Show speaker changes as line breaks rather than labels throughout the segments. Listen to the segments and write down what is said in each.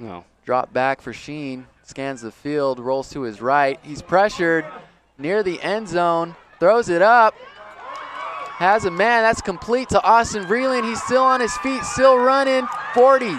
No.
Drop back for Sheen. Scans the field, rolls to his right. He's pressured near the end zone. Throws it up. Has a man. That's complete to Austin Vreeland. He's still on his feet, still running. 40,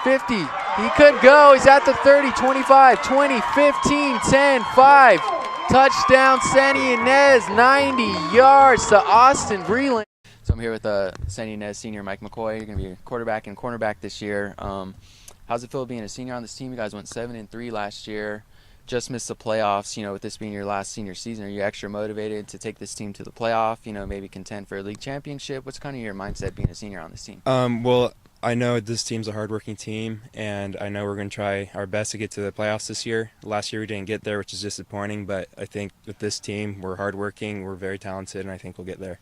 50. He could go. He's at the 30, 25, 20, 15, 10, 5. Touchdown, Santa Ynez, 90 yards to Austin Vreeland. So I'm here with Santa Ynez senior Mike McCoy. You're going to be a quarterback and cornerback this year. How's it feel being a senior on this team? You guys went 7-3 last year. Just missed the playoffs. You know, with this being your last senior season, are you extra motivated to take this team to the playoff? You know, maybe contend for a league championship. What's kind of your mindset being a senior on this team?
Well, I know this team's a hardworking team, and I know we're going to try our best to get to the playoffs this year. Last year we didn't get there, which is disappointing, but I think with this team, we're hardworking, we're very talented, and I think we'll get there.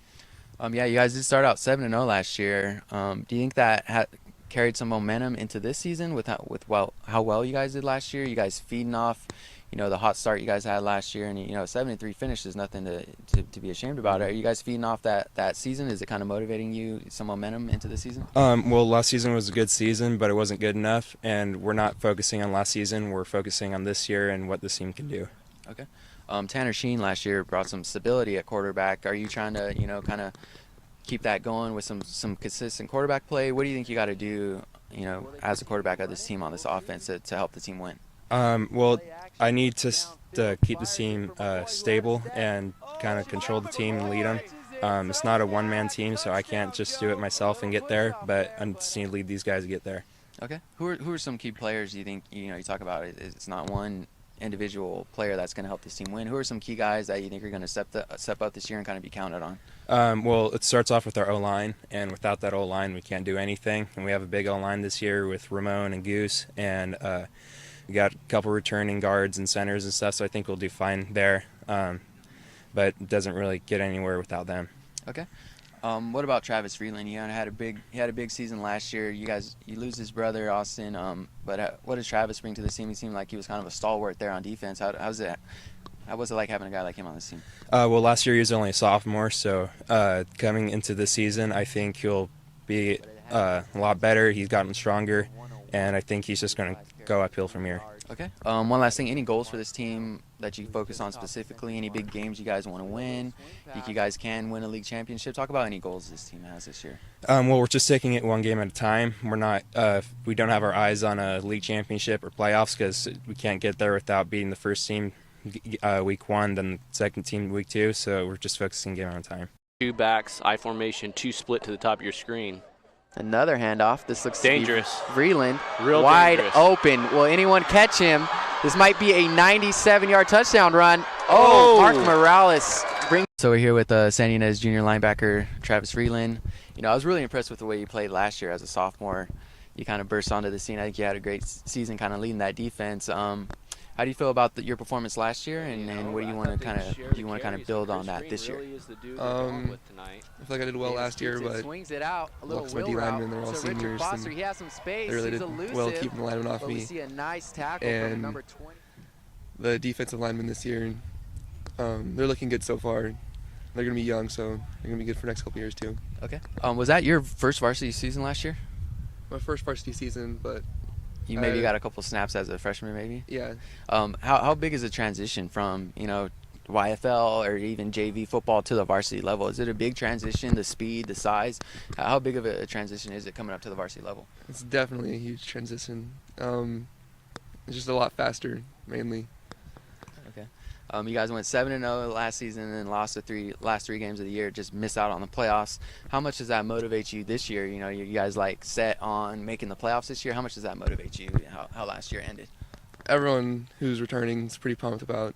Yeah, you guys did start out 7-0 last year. Do you think that carried some momentum into this season with how well you guys did last year? You guys feeding off, you know, the hot start you guys had last year, and you know, 7-3 finish is nothing to be ashamed about. Are you guys feeding off that season? Is it kind of motivating you, some momentum into the season?
Well, last season was a good season, but it wasn't good enough, and we're not focusing on last season. We're focusing on this year and what this team can do.
Okay. Tanner Sheen last year brought some stability at quarterback. Are you trying to, you know, kind of keep that going with some consistent quarterback play? What do you think you got to do, you know, as a quarterback of this team on this offense to help the team win?
Well, I need to keep the team stable and kind of control the team and lead them. It's not a one-man team, so I can't just do it myself and get there, but I just need to lead these guys to get there.
Okay. Who are some key players you think, you know, you talk about it's not one individual player that's going to help this team win? Who are some key guys that you think are going to step up this year and kind of be counted on?
Well, it starts off with our O-line, and without that O-line, we can't do anything. And we have a big O-line this year with Ramon and Goose, and we got a couple returning guards and centers and stuff, so I think we'll do fine there. But it doesn't really get anywhere without them.
Okay. What about Travis Vreeland? He had a big season last year. You lose his brother Austin. But what does Travis bring to the team? He seemed like he was kind of a stalwart there on defense. How was it like having a guy like him on this team?
Well, last year he was only a sophomore, so coming into this season, I think he'll be a lot better. He's gotten stronger, and I think he's just going to go uphill from here.
Okay. One last thing. Any goals for this team that you focus on specifically? Any big games you guys want to win? Think you guys can win a league championship? Talk about any goals this team has this year.
Well, we're just taking it one game at a time. We're not. We don't have our eyes on a league championship or playoffs because we can't get there without beating the first team week 1, then the second team week 2. So we're just focusing game at a time.
2 backs, I formation, 2 split to the top of your screen.
Another handoff. This looks
dangerous.
To be Vreeland.
Real
wide
dangerous.
Open. Will anyone catch him? This might be a 97-yard touchdown run. Oh, Mark Morales. So we're here with Santa Ynez junior linebacker Travis Vreeland. You know, I was really impressed with the way you played last year as a sophomore. You kind of burst onto the scene. I think you had a great season kind of leading that defense. How do you feel about your performance last year, and what do you want to kind of build on that this year?
I feel like I did well last year, but
swings it out, a little
my D linemen, they're all seniors, and
he has some space.
they really did well keeping the linemen off me.
We see a nice tackle from number 20.
The defensive linemen this year, they're looking good so far. They're going to be young, so they're going to be good for the next couple years too.
Okay. Was that your first varsity season last year?
My first varsity season, but
you maybe got a couple snaps as a freshman, maybe.
Yeah.
How big is the transition from, you know, YFL or even JV football to the varsity level? Is it a big transition? The speed, the size. How big of a transition is it coming up to the varsity level?
It's definitely a huge transition. It's just a lot faster, mainly.
Okay. You guys went 7-0 last season and then lost the last three games of the year, just missed out on the playoffs. How much does that motivate you this year? You know, you guys like set on making the playoffs this year. How much does that motivate you, how last year ended?
Everyone who's returning is pretty pumped about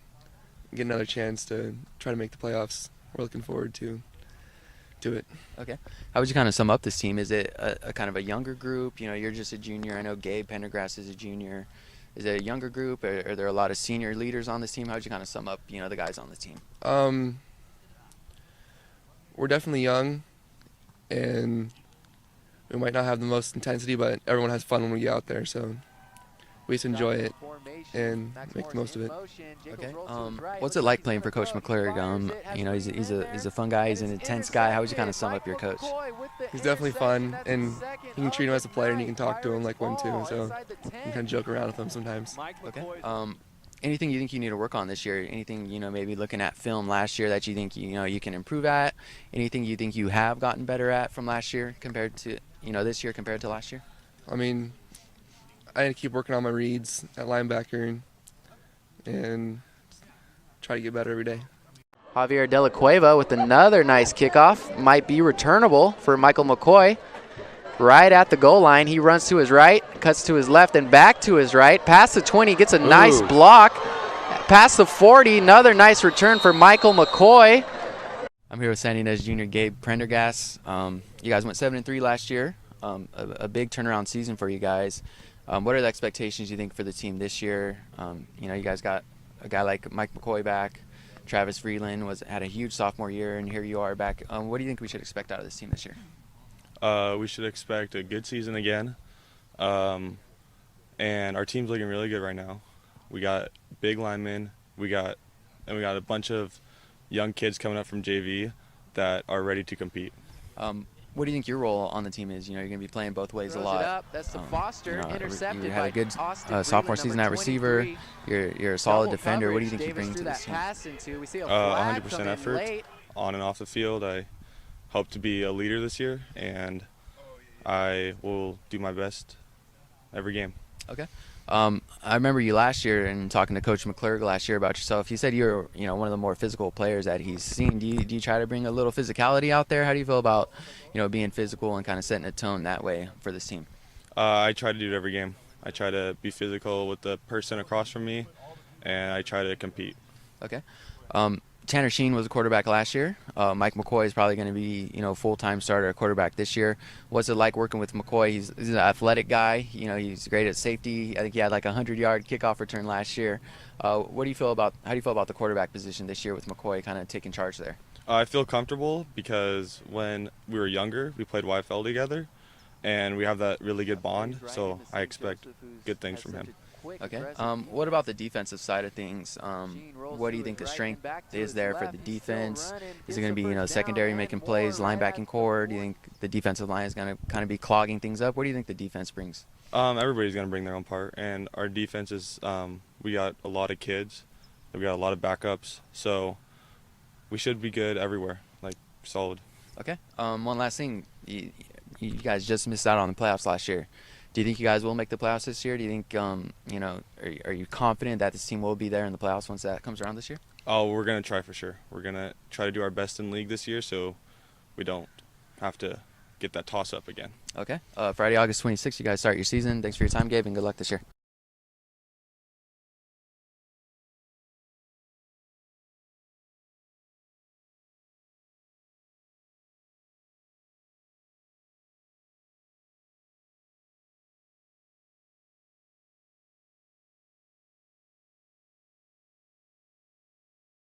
getting another chance to try to make the playoffs. We're looking forward to it.
Okay. How would you kind of sum up this team? Is it a kind of a younger group? You know, you're just a junior. I know Gabe Prendergast is a junior. Is it a younger group? Are there a lot of senior leaders on this team? How would you kind of sum up, you know, the guys on the team?
We're definitely young, and we might not have the most intensity, but everyone has fun when we get out there. So we just enjoy it and make the most of it.
Okay. What's it like playing for Coach McClurg? You know, he's a fun guy. He's an intense guy. How would you kind of sum up your coach?
He's definitely fun, and you can treat him as a player, and you can talk to him like one too. So you can kind of joke around with him sometimes.
Okay. Anything you think you need to work on this year? Anything, you know, maybe looking at film last year that you think, you know, you can improve at? Anything you think you have gotten better at from last year compared to, you know, this year compared to last year?
I mean, I need to keep working on my reads at linebacker and try to get better every day.
Javier De La Cueva with another nice kickoff. Might be returnable for Michael McCoy. Right at the goal line, he runs to his right, cuts to his left, and back to his right. Past the 20, gets a nice block. Past the 40, another nice return for Michael McCoy. I'm here with Santa Ynez Jr. Gabe Prendergast. You guys went 7-3 last year. A big turnaround season for you guys. What are the expectations you think for the team this year? You know, you guys got a guy like Mike McCoy back. Travis Vreeland had a huge sophomore year, and here you are back. What do you think we should expect out of this team this year?
We should expect a good season again, and our team's looking really good right now. We got big linemen, we got a bunch of young kids coming up from JV that are ready to compete.
What do you think your role on the team is? You know, you're going to be playing both ways a lot. That's the Foster, you know, intercepted. You had a good sophomore season at receiver. You're a solid defender. What do you think you bring to this team?
100% effort on and off the field. I hope to be a leader this year, and I will do my best every game.
Okay. I remember you last year and talking to Coach McClurg last year about yourself. He said you're, you know, one of the more physical players that he's seen. Do you try to bring a little physicality out there? How do you feel about, you know, being physical and kind of setting a tone that way for this team?
I try to do it every game. I try to be physical with the person across from me, and I try to compete.
Okay. Tanner Sheen was a quarterback last year. Mike McCoy is probably going to be, you know, full-time starter at quarterback this year. What's it like working with McCoy? He's an athletic guy. You know, he's great at safety. I think he had like a 100-yard kickoff return last year. How do you feel about the quarterback position this year with McCoy kind of taking charge there?
I feel comfortable because when we were younger, we played YFL together, and we have that really good bond. So I expect good things from him.
Okay. What about the defensive side of things? What do you think the strength is there for the defense? Is it going to be, you know, secondary making plays, linebacking core? Do you think the defensive line is going to kind of be clogging things up? What do you think the defense brings?
Everybody's going to bring their own part, and our defense is we got a lot of kids, we got a lot of backups, so we should be good everywhere, like solid.
Okay. One last thing, you guys just missed out on the playoffs last year. Do you think you guys will make the playoffs this year? Do you think, you know, are you confident that this team will be there in the playoffs once that comes around this year?
Oh, we're going to try for sure. We're going to try to do our best in league this year so we don't have to get that toss-up again.
Okay. Friday, August 26th, you guys start your season. Thanks for your time, Gabe, and good luck this year.